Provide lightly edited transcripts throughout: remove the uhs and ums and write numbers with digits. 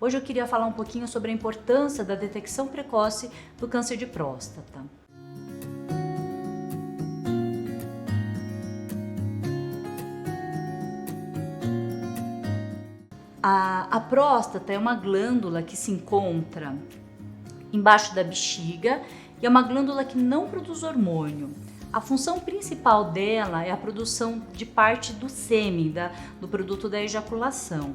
Hoje eu queria falar um pouquinho sobre a importância da detecção precoce do câncer de próstata. A próstata é uma glândula que se encontra embaixo da bexiga e é uma glândula que não produz hormônio. A função principal dela é a produção de parte do sêmen, do produto da ejaculação.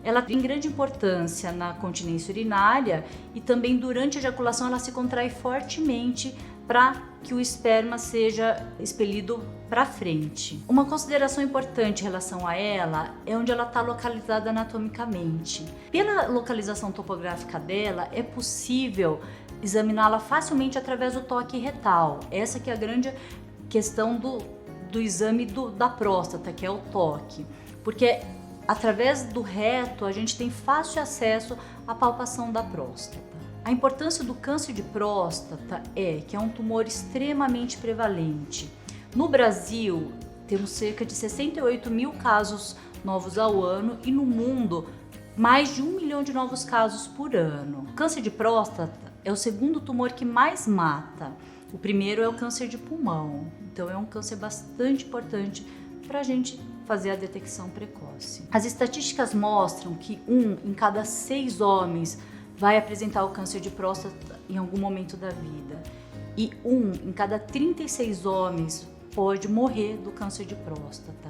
Ela tem grande importância na continência urinária e também durante a ejaculação ela se contrai fortemente para que o esperma seja expelido para frente. Uma consideração importante em relação a ela é onde ela está localizada anatomicamente. Pela localização topográfica dela, é possível examiná-la facilmente através do toque retal. Essa que é a grande questão do exame da próstata, que é o toque. Porque através do reto a gente tem fácil acesso à palpação da próstata. A importância do câncer de próstata é que é um tumor extremamente prevalente. No Brasil, temos cerca de 68 mil casos novos ao ano e no mundo, mais de 1 milhão de novos casos por ano. O câncer de próstata é o segundo tumor que mais mata. O primeiro é o câncer de pulmão. Então é um câncer bastante importante para a gente fazer a detecção precoce. As estatísticas mostram que 1 em cada 6 homens vai apresentar o câncer de próstata em algum momento da vida. E 1 em cada 36 homens pode morrer do câncer de próstata.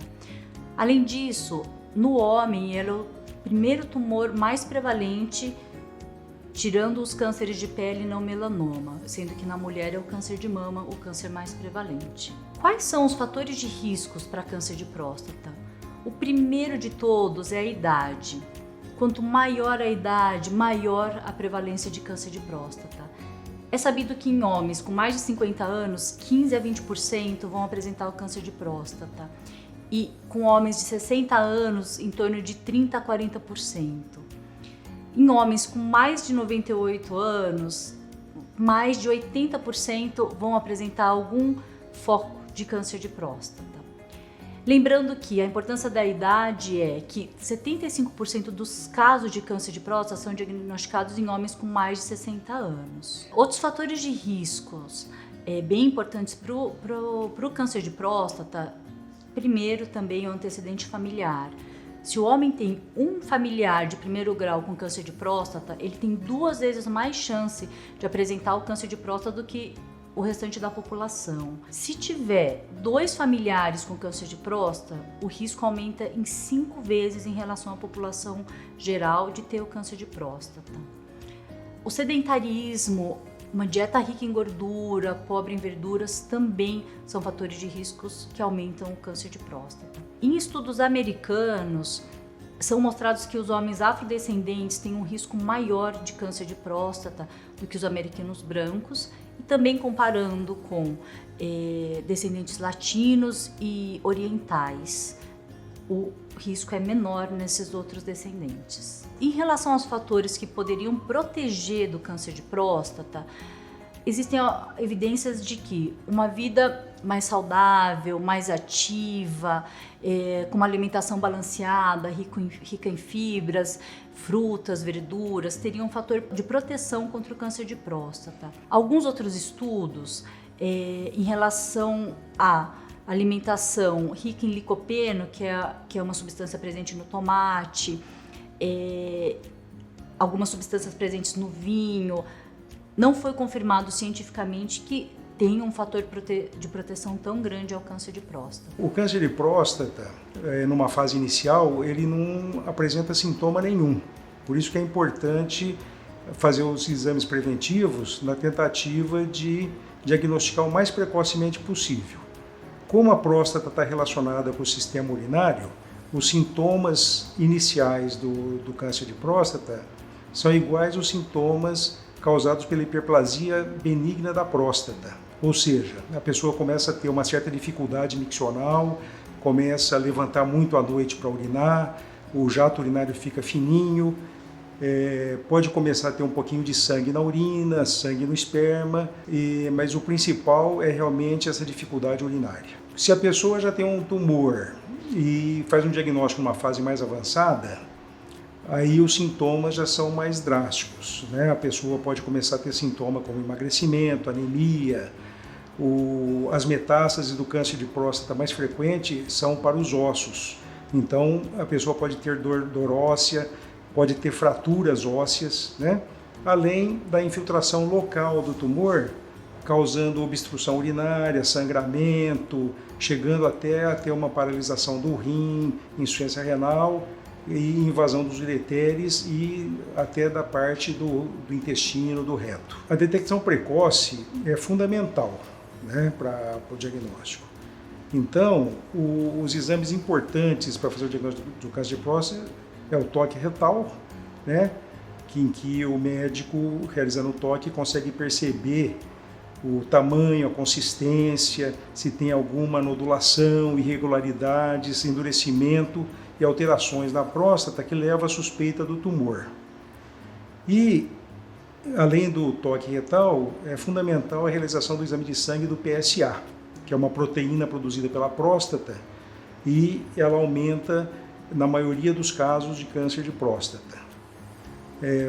Além disso, no homem, ele é o primeiro tumor mais prevalente, tirando os cânceres de pele e não melanoma, sendo que na mulher é o câncer de mama o câncer mais prevalente. Quais são os fatores de riscos para câncer de próstata? O primeiro de todos é a idade. Quanto maior a idade, maior a prevalência de câncer de próstata. É sabido que em homens com mais de 50 anos, 15 a 20% vão apresentar o câncer de próstata. E com homens de 60 anos, em torno de 30 a 40%. Em homens com mais de 98 anos, mais de 80% vão apresentar algum foco de câncer de próstata. Lembrando que a importância da idade é que 75% dos casos de câncer de próstata são diagnosticados em homens com mais de 60 anos. Outros fatores de riscos bem importantes para o câncer de próstata, primeiro também é o antecedente familiar. Se o homem tem um familiar de primeiro grau com câncer de próstata, ele tem 2 vezes mais chance de apresentar o câncer de próstata do que o restante da população. Se tiver 2 familiares com câncer de próstata, o risco aumenta em 5 vezes em relação à população geral de ter o câncer de próstata. O sedentarismo, uma dieta rica em gordura, pobre em verduras, também são fatores de riscos que aumentam o câncer de próstata. Em estudos americanos, são mostrados que os homens afrodescendentes têm um risco maior de câncer de próstata do que os americanos brancos, e também comparando com descendentes latinos e orientais, o risco é menor nesses outros descendentes. Em relação aos fatores que poderiam proteger do câncer de próstata, existem evidências de que uma vida mais saudável, mais ativa, com uma alimentação balanceada, rica em fibras, frutas, verduras, teria um fator de proteção contra o câncer de próstata. Alguns outros estudos em relação à alimentação rica em licopeno, que é uma substância presente no tomate, algumas substâncias presentes no vinho, não foi confirmado cientificamente que tem um fator de proteção tão grande ao câncer de próstata. O câncer de próstata, numa fase inicial, ele não apresenta sintoma nenhum. Por isso que é importante fazer os exames preventivos na tentativa de diagnosticar o mais precocemente possível. Como a próstata está relacionada com o sistema urinário, os sintomas iniciais do câncer de próstata são iguais aos sintomas causados pela hiperplasia benigna da próstata. Ou seja, a pessoa começa a ter uma certa dificuldade miccional, começa a levantar muito à noite para urinar, o jato urinário fica fininho, pode começar a ter um pouquinho de sangue na urina, sangue no esperma, mas o principal é realmente essa dificuldade urinária. Se a pessoa já tem um tumor e faz um diagnóstico numa fase mais avançada, aí os sintomas já são mais drásticos, né? A pessoa pode começar a ter sintomas como emagrecimento, anemia. As metástases do câncer de próstata mais frequente são para os ossos. Então, a pessoa pode ter dor óssea, pode ter fraturas ósseas, né? Além da infiltração local do tumor, causando obstrução urinária, sangramento, chegando até a ter uma paralisação do rim, insuficiência renal e invasão dos ureteres e até da parte do intestino, do reto. A detecção precoce é fundamental, né, para o diagnóstico. Então, os exames importantes para fazer o diagnóstico do câncer de próstata é o toque retal, né, em que o médico, realizando o toque, consegue perceber o tamanho, a consistência, se tem alguma nodulação, irregularidades, endurecimento e alterações na próstata que leva à suspeita do tumor. E, além do toque retal, é fundamental a realização do exame de sangue do PSA, que é uma proteína produzida pela próstata e ela aumenta na maioria dos casos de câncer de próstata.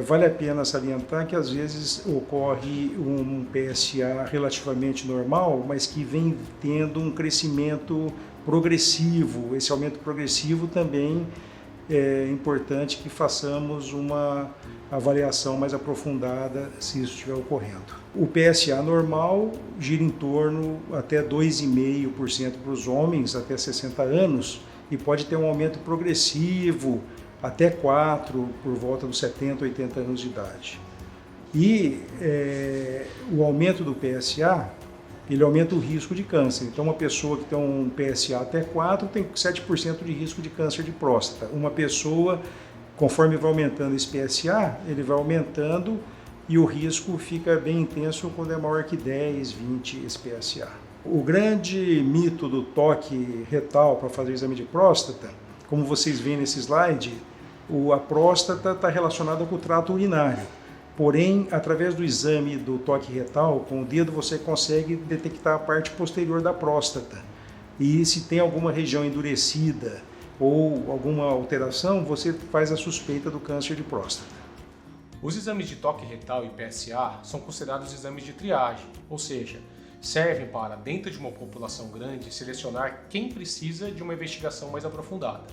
Vale a pena salientar que às vezes ocorre um PSA relativamente normal, mas que vem tendo um crescimento progressivo. Esse aumento progressivo também é importante que façamos uma avaliação mais aprofundada se isso estiver ocorrendo. O PSA normal gira em torno até 2,5% para os homens até 60 anos e pode ter um aumento progressivo até 4 por volta dos 70, 80 anos de idade. E o aumento do PSA, ele aumenta o risco de câncer. Então, uma pessoa que tem um PSA até 4 tem 7% de risco de câncer de próstata. Uma pessoa, conforme vai aumentando esse PSA, ele vai aumentando e o risco fica bem intenso quando é maior que 10, 20 esse PSA. O grande mito do toque retal para fazer o exame de próstata, como vocês veem nesse slide, a próstata está relacionada com o trato urinário. Porém, através do exame do toque retal, com o dedo você consegue detectar a parte posterior da próstata. E se tem alguma região endurecida ou alguma alteração, você faz a suspeita do câncer de próstata. Os exames de toque retal e PSA são considerados exames de triagem, ou seja, servem para, dentro de uma população grande, selecionar quem precisa de uma investigação mais aprofundada.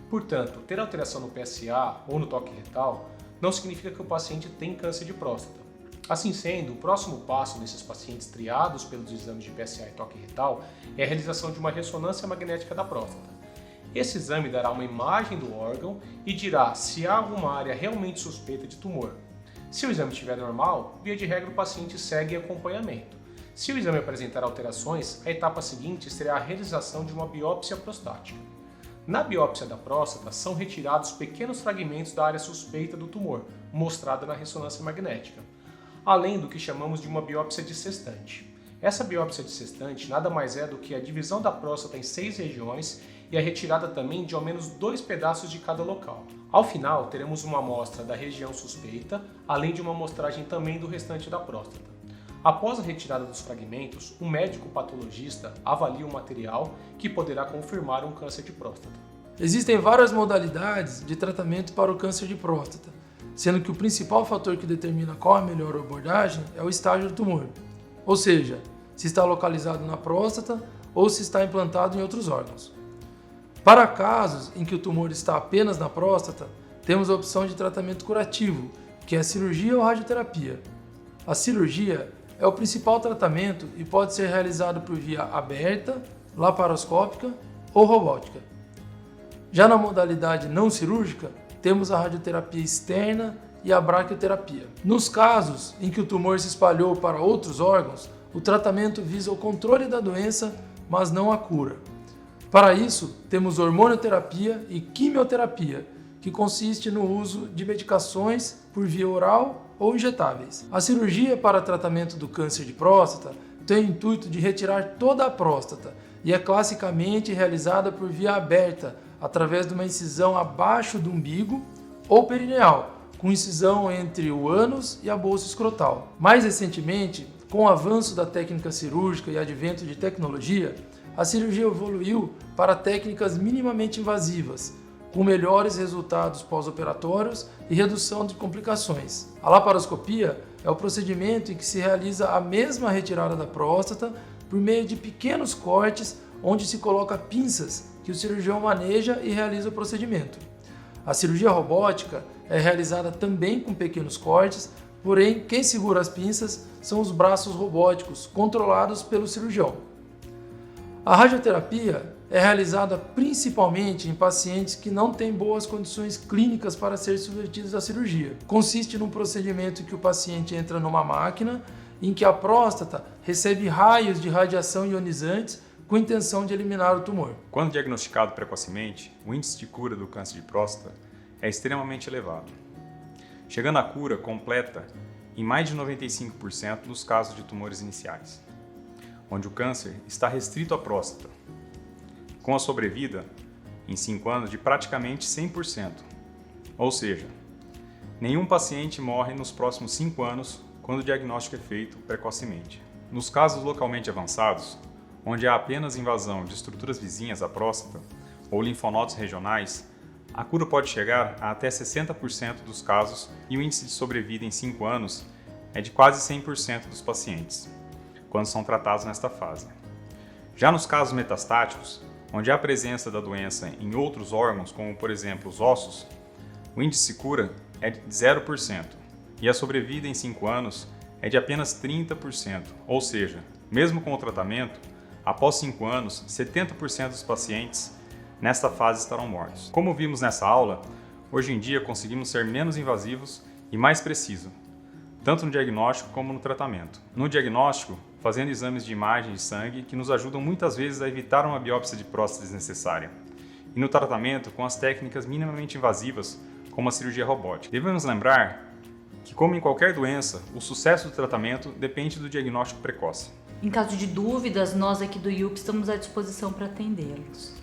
Portanto, ter alteração no PSA ou no toque retal não significa que o paciente tem câncer de próstata. Assim sendo, o próximo passo desses pacientes triados pelos exames de PSA e toque retal é a realização de uma ressonância magnética da próstata. Esse exame dará uma imagem do órgão e dirá se há alguma área realmente suspeita de tumor. Se o exame estiver normal, via de regra o paciente segue em acompanhamento. Se o exame apresentar alterações, a etapa seguinte será a realização de uma biópsia prostática. Na biópsia da próstata, são retirados pequenos fragmentos da área suspeita do tumor, mostrada na ressonância magnética, além do que chamamos de uma biópsia dissestante. Essa biópsia dissestante nada mais é do que a divisão da próstata em 6 regiões e a retirada também de ao menos 2 pedaços de cada local. Ao final, teremos uma amostra da região suspeita, além de uma amostragem também do restante da próstata. Após a retirada dos fragmentos, o médico patologista avalia o material que poderá confirmar um câncer de próstata. Existem várias modalidades de tratamento para o câncer de próstata, sendo que o principal fator que determina qual a melhor abordagem é o estágio do tumor, ou seja, se está localizado na próstata ou se está implantado em outros órgãos. Para casos em que o tumor está apenas na próstata, temos a opção de tratamento curativo, que é a cirurgia ou radioterapia. A cirurgia é o principal tratamento e pode ser realizado por via aberta, laparoscópica ou robótica. Já na modalidade não cirúrgica, temos a radioterapia externa e a braquioterapia. Nos casos em que o tumor se espalhou para outros órgãos, o tratamento visa o controle da doença, mas não a cura. Para isso, temos hormonioterapia e quimioterapia, que consiste no uso de medicações por via oral ou injetáveis. A cirurgia para tratamento do câncer de próstata tem o intuito de retirar toda a próstata e é classicamente realizada por via aberta, através de uma incisão abaixo do umbigo ou perineal, com incisão entre o ânus e a bolsa escrotal. Mais recentemente, com o avanço da técnica cirúrgica e advento de tecnologia, a cirurgia evoluiu para técnicas minimamente invasivas, com melhores resultados pós-operatórios e redução de complicações. A laparoscopia é o procedimento em que se realiza a mesma retirada da próstata por meio de pequenos cortes onde se coloca pinças que o cirurgião maneja e realiza o procedimento. A cirurgia robótica é realizada também com pequenos cortes, porém quem segura as pinças são os braços robóticos controlados pelo cirurgião. A radioterapia é realizada principalmente em pacientes que não têm boas condições clínicas para ser submetidos à cirurgia. Consiste num procedimento em que o paciente entra numa máquina em que a próstata recebe raios de radiação ionizantes com a intenção de eliminar o tumor. Quando diagnosticado precocemente, o índice de cura do câncer de próstata é extremamente elevado, chegando à cura completa em mais de 95% dos casos de tumores iniciais, onde o câncer está restrito à próstata, com a sobrevida em 5 anos de praticamente 100%, ou seja, nenhum paciente morre nos próximos 5 anos quando o diagnóstico é feito precocemente. Nos casos localmente avançados, onde há apenas invasão de estruturas vizinhas à próstata ou linfonodos regionais, a cura pode chegar a até 60% dos casos e o índice de sobrevida em 5 anos é de quase 100% dos pacientes, quando são tratados nesta fase. Já nos casos metastáticos, onde há presença da doença em outros órgãos, como por exemplo os ossos, o índice de cura é de 0% e a sobrevida em 5 anos é de apenas 30%, ou seja, mesmo com o tratamento, após 5 anos, 70% dos pacientes nesta fase estarão mortos. Como vimos nessa aula, hoje em dia conseguimos ser menos invasivos e mais precisos, tanto no diagnóstico como no tratamento. No diagnóstico, fazendo exames de imagem de sangue que nos ajudam muitas vezes a evitar uma biópsia de próstata desnecessária. E no tratamento, com as técnicas minimamente invasivas, como a cirurgia robótica. Devemos lembrar que, como em qualquer doença, o sucesso do tratamento depende do diagnóstico precoce. Em caso de dúvidas, nós aqui do IUP estamos à disposição para atendê-los.